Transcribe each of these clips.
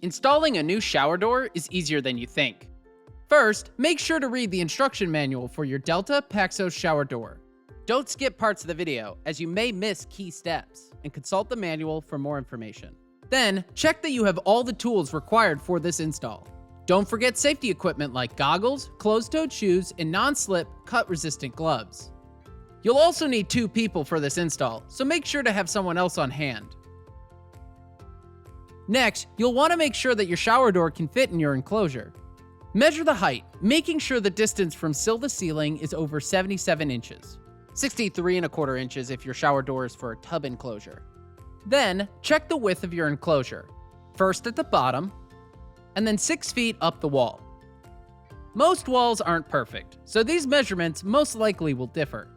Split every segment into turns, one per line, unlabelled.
Installing a new shower door is easier than you think. First, make sure to read the instruction manual for your Delta Paxos Shower Door. Don't skip parts of the video, as you may miss key steps, and consult the manual for more information. Then, check that you have all the tools required for this install. Don't forget safety equipment like goggles, closed-toed shoes, and non-slip, cut-resistant gloves. You'll also need 2 people for this install, so make sure to have someone else on hand. Next, you'll want to make sure that your shower door can fit in your enclosure. Measure the height, making sure the distance from sill to ceiling is over 77 inches. 63¼ inches if your shower door is for a tub enclosure. Then, check the width of your enclosure, first at the bottom, and then 6 feet up the wall. Most walls aren't perfect, so these measurements most likely will differ.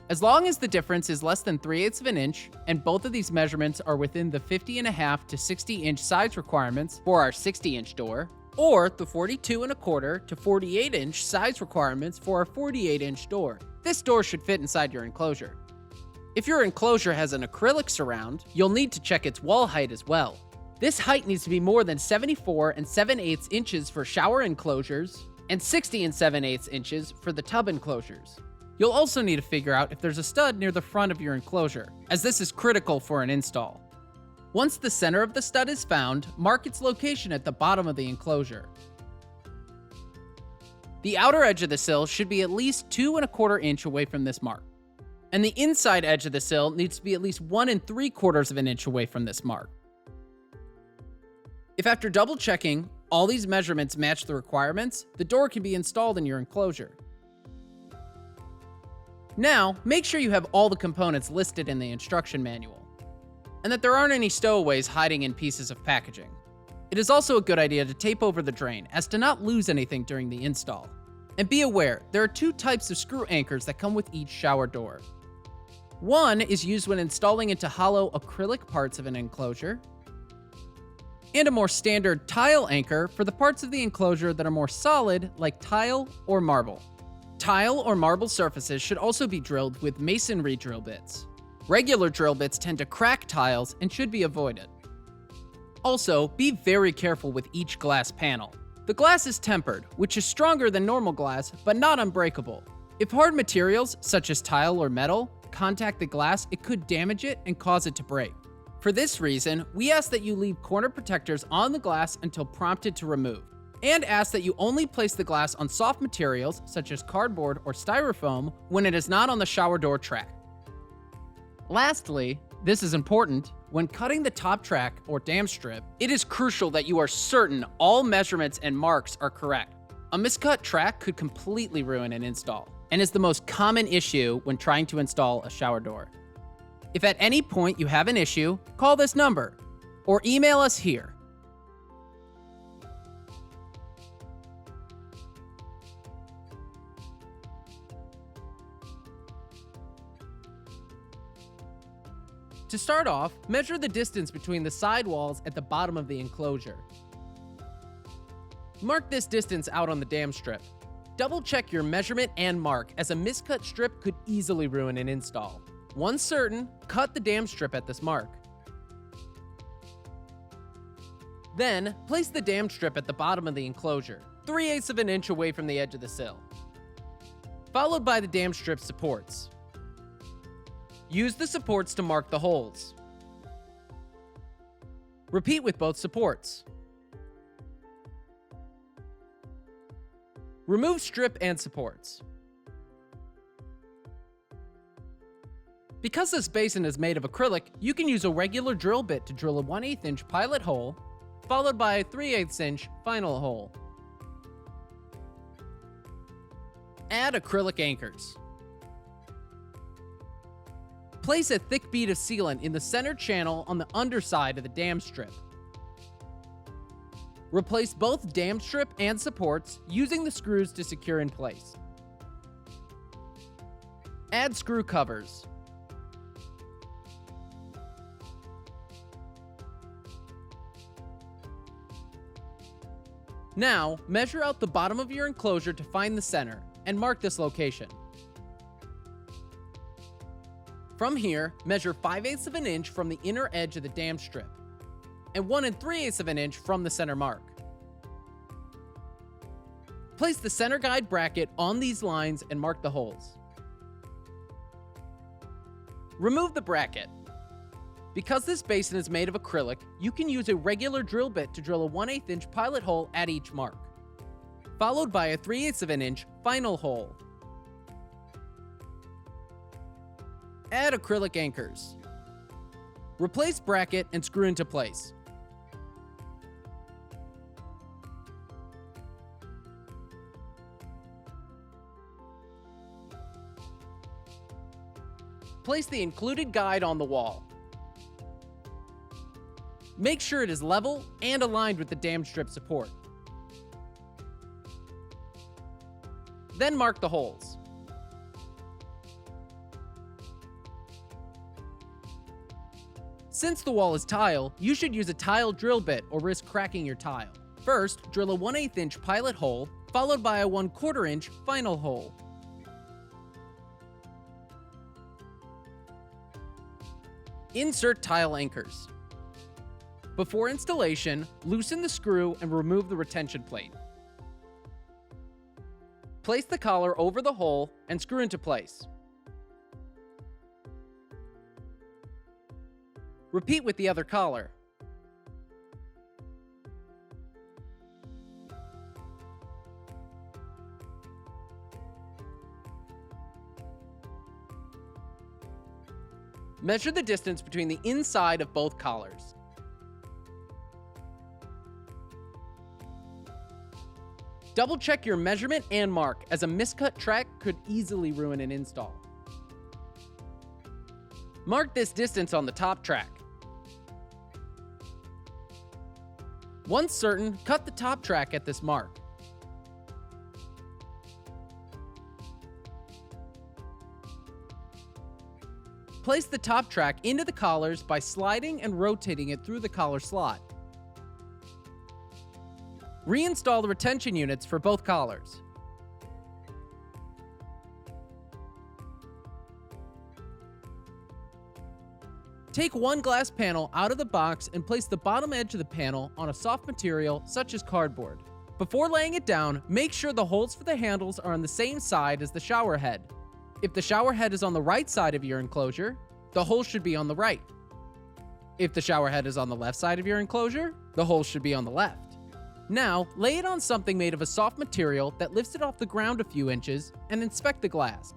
As long as the difference is less than 3/8 of an inch, and both of these measurements are within the 50.5 to 60-inch size requirements for our 60-inch door, or the 42¼ to 48-inch size requirements for our 48-inch door, this door should fit inside your enclosure. If your enclosure has an acrylic surround, you'll need to check its wall height as well. This height needs to be more than 74 7/8 inches for shower enclosures, and 60 7/8 inches for the tub enclosures. You'll also need to figure out if there's a stud near the front of your enclosure, as this is critical for an install. Once the center of the stud is found, mark its location at the bottom of the enclosure. The outer edge of the sill should be at least 2¼ inch away from this mark, and the inside edge of the sill needs to be at least 1¾ of an inch away from this mark. If after double checking, all these measurements match the requirements, the door can be installed in your enclosure. Now, make sure you have all the components listed in the instruction manual, and that there aren't any stowaways hiding in pieces of packaging. It is also a good idea to tape over the drain, as to not lose anything during the install. And be aware, there are 2 types of screw anchors that come with each shower door. One is used when installing into hollow acrylic parts of an enclosure, and a more standard tile anchor for the parts of the enclosure that are more solid, like tile or marble. Tile or marble surfaces should also be drilled with masonry drill bits. Regular drill bits tend to crack tiles and should be avoided. Also, be very careful with each glass panel. The glass is tempered, which is stronger than normal glass, but not unbreakable. If hard materials, such as tile or metal, contact the glass, it could damage it and cause it to break. For this reason, we ask that you leave corner protectors on the glass until prompted to remove, and ask that you only place the glass on soft materials, such as cardboard or styrofoam, when it is not on the shower door track. Lastly, this is important, when cutting the top track or dam strip, it is crucial that you are certain all measurements and marks are correct. A miscut track could completely ruin an install, and is the most common issue when trying to install a shower door. If at any point you have an issue, call this number, or email us here. To start off, measure the distance between the side walls at the bottom of the enclosure. Mark this distance out on the dam strip. Double check your measurement and mark, as a miscut strip could easily ruin an install. Once certain, cut the dam strip at this mark. Then, place the dam strip at the bottom of the enclosure, 3/8 of an inch away from the edge of the sill, followed by the dam strip supports. Use the supports to mark the holes. Repeat with both supports. Remove strip and supports. Because this basin is made of acrylic, you can use a regular drill bit to drill a 1/8 inch pilot hole, followed by a 3/8 inch final hole. Add acrylic anchors. Place a thick bead of sealant in the center channel on the underside of the dam strip. Replace both dam strip and supports using the screws to secure in place. Add screw covers. Now, measure out the bottom of your enclosure to find the center, and mark this location. From here, measure 5/8 of an inch from the inner edge of the dam strip. and 1 3/8 of an inch from the center mark. Place the center guide bracket on these lines and mark the holes. Remove the bracket. Because this basin is made of acrylic, you can use a regular drill bit to drill a 1/8 inch pilot hole at each mark, followed by a 3/8 of an inch final hole. Add acrylic anchors. Replace bracket and screw into place. Place the included guide on the wall. Make sure it is level and aligned with the dam strip support. Then mark the holes. Since the wall is tile, you should use a tile drill bit or risk cracking your tile. First, drill a 1/8 inch pilot hole, followed by a 1/4 inch final hole. Insert tile anchors. Before installation, loosen the screw and remove the retention plate. Place the collar over the hole and screw into place. Repeat with the other collar. Measure the distance between the inside of both collars. Double check your measurement and mark, as a miscut track could easily ruin an install. Mark this distance on the top track. Once certain, cut the top track at this mark. Place the top track into the collars by sliding and rotating it through the collar slot. Reinstall the retention units for both collars. Take one glass panel out of the box and place the bottom edge of the panel on a soft material such as cardboard. Before laying it down, make sure the holes for the handles are on the same side as the shower head. If the shower head is on the right side of your enclosure, the hole should be on the right. If the shower head is on the left side of your enclosure, the hole should be on the left. Now, lay it on something made of a soft material that lifts it off the ground a few inches and inspect the glass.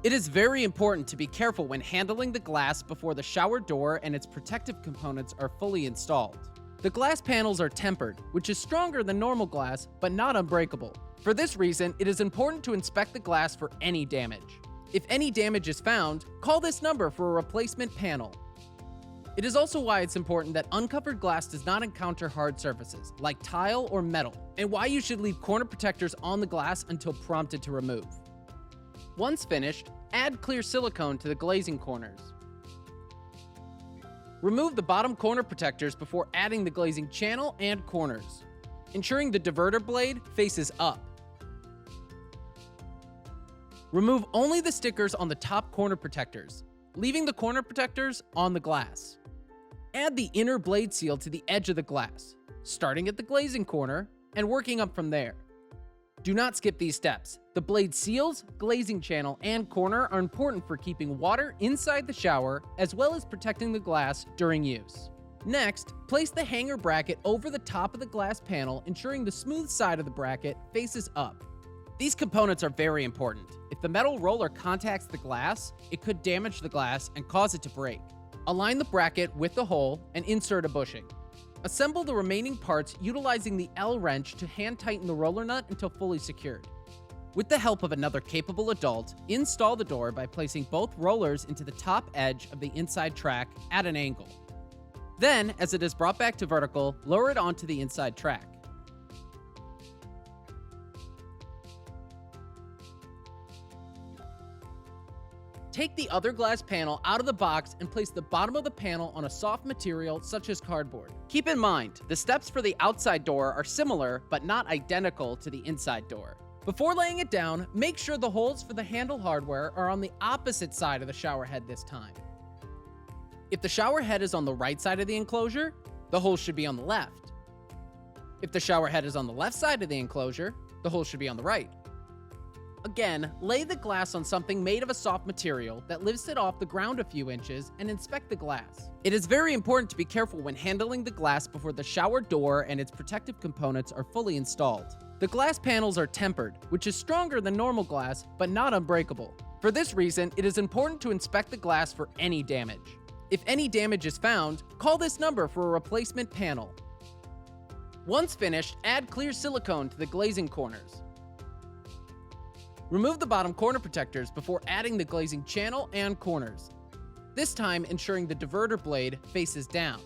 It is very important to be careful when handling the glass before the shower door and its protective components are fully installed. The glass panels are tempered, which is stronger than normal glass, but not unbreakable. For this reason, it is important to inspect the glass for any damage. If any damage is found, call this number for a replacement panel. It is also why it's important that uncovered glass does not encounter hard surfaces, like tile or metal, and why you should leave corner protectors on the glass until prompted to remove. Once finished, add clear silicone to the glazing corners. Remove the bottom corner protectors before adding the glazing channel and corners, ensuring the diverter blade faces up. Remove only the stickers on the top corner protectors, leaving the corner protectors on the glass. Add the inner blade seal to the edge of the glass, starting at the glazing corner and working up from there. Do not skip these steps. The blade seals, glazing channel, and corner are important for keeping water inside the shower, as well as protecting the glass during use. Next, place the hanger bracket over the top of the glass panel, ensuring the smooth side of the bracket faces up. These components are very important. If the metal roller contacts the glass, it could damage the glass and cause it to break. Align the bracket with the hole and insert a bushing. Assemble the remaining parts utilizing the L wrench to hand tighten the roller nut until fully secured. With the help of another capable adult, install the door by placing both rollers into the top edge of the inside track at an angle. Then, as it is brought back to vertical, lower it onto the inside track. Take the other glass panel out of the box and place the bottom of the panel on a soft material such as cardboard. Keep in mind, the steps for the outside door are similar but not identical to the inside door. Before laying it down, make sure the holes for the handle hardware are on the opposite side of the shower head this time. If the shower head is on the right side of the enclosure, the hole should be on the left. If the shower head is on the left side of the enclosure, the hole should be on the right. Again, lay the glass on something made of a soft material that lifts it off the ground a few inches and inspect the glass. It is very important to be careful when handling the glass before the shower door and its protective components are fully installed. The glass panels are tempered, which is stronger than normal glass, but not unbreakable. For this reason, it is important to inspect the glass for any damage. If any damage is found, call this number for a replacement panel. Once finished, add clear silicone to the glazing corners. Remove the bottom corner protectors before adding the glazing channel and corners, this time ensuring the diverter blade faces down.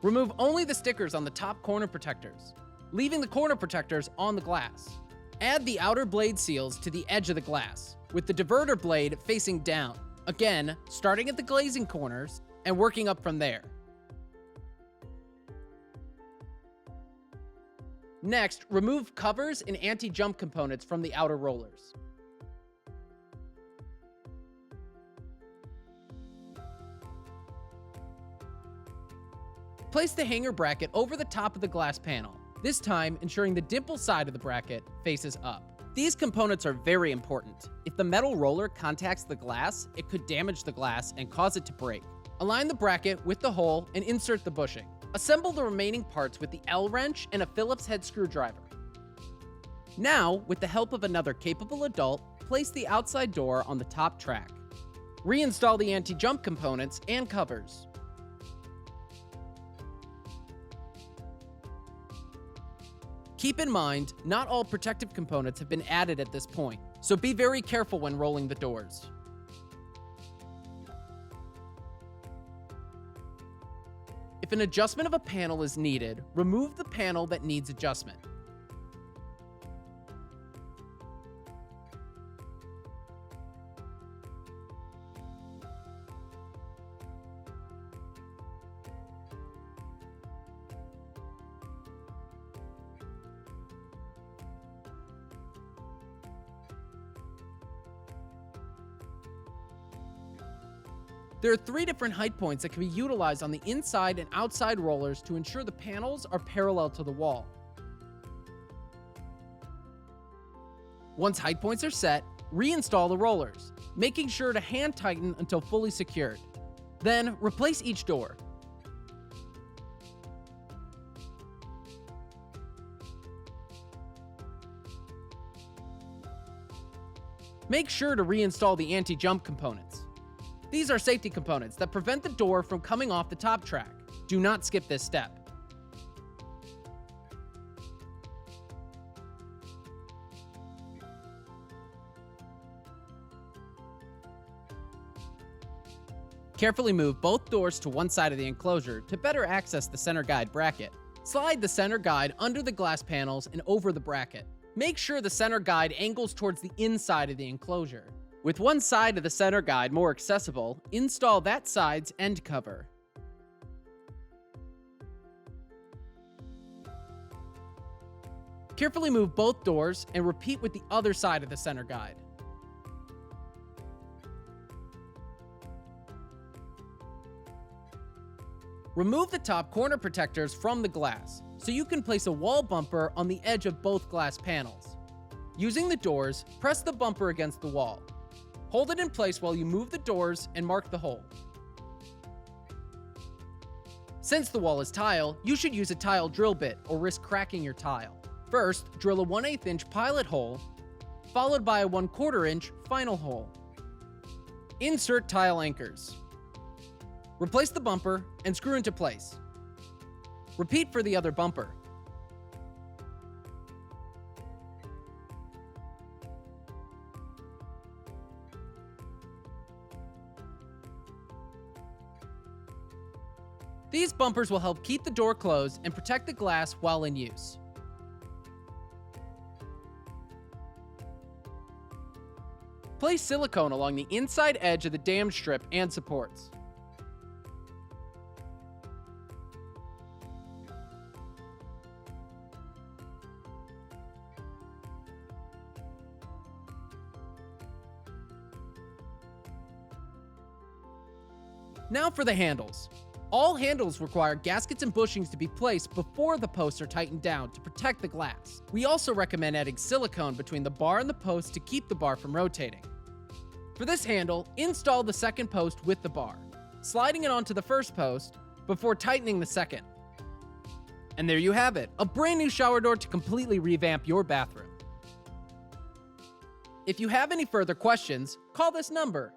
Remove only the stickers on the top corner protectors, leaving the corner protectors on the glass. Add the outer blade seals to the edge of the glass, with the diverter blade facing down, again starting at the glazing corners and working up from there. Next, remove covers and anti-jump components from the outer rollers. Place the hanger bracket over the top of the glass panel, this time ensuring the dimple side of the bracket faces up. These components are very important. If the metal roller contacts the glass, it could damage the glass and cause it to break. Align the bracket with the hole and insert the bushing. Assemble the remaining parts with the L-wrench and a Phillips head screwdriver. Now, with the help of another capable adult, place the outside door on the top track. Reinstall the anti-jump components and covers. Keep in mind, not all protective components have been added at this point, so be very careful when rolling the doors. If an adjustment of a panel is needed, remove the panel that needs adjustment. There are 3 different height points that can be utilized on the inside and outside rollers to ensure the panels are parallel to the wall. Once height points are set, reinstall the rollers, making sure to hand tighten until fully secured. Then, replace each door. Make sure to reinstall the anti-jump components. These are safety components that prevent the door from coming off the top track. Do not skip this step. Carefully move both doors to one side of the enclosure to better access the center guide bracket. Slide the center guide under the glass panels and over the bracket. Make sure the center guide angles towards the inside of the enclosure. With one side of the center guide more accessible, install that side's end cover. Carefully move both doors and repeat with the other side of the center guide. Remove the top corner protectors from the glass, so you can place a wall bumper on the edge of both glass panels. Using the doors, press the bumper against the wall. Hold it in place while you move the doors and mark the hole. Since the wall is tile, you should use a tile drill bit or risk cracking your tile. First, drill a 1/8 inch pilot hole, followed by a 1/4 inch final hole. Insert tile anchors. Replace the bumper and screw into place. Repeat for the other bumper. These bumpers will help keep the door closed and protect the glass while in use. Place silicone along the inside edge of the dam strip and supports. Now for the handles. All handles require gaskets and bushings to be placed before the posts are tightened down to protect the glass. We also recommend adding silicone between the bar and the post to keep the bar from rotating. For this handle, install the second post with the bar, sliding it onto the first post before tightening the second. And there you have it, a brand new shower door to completely revamp your bathroom. If you have any further questions, call this number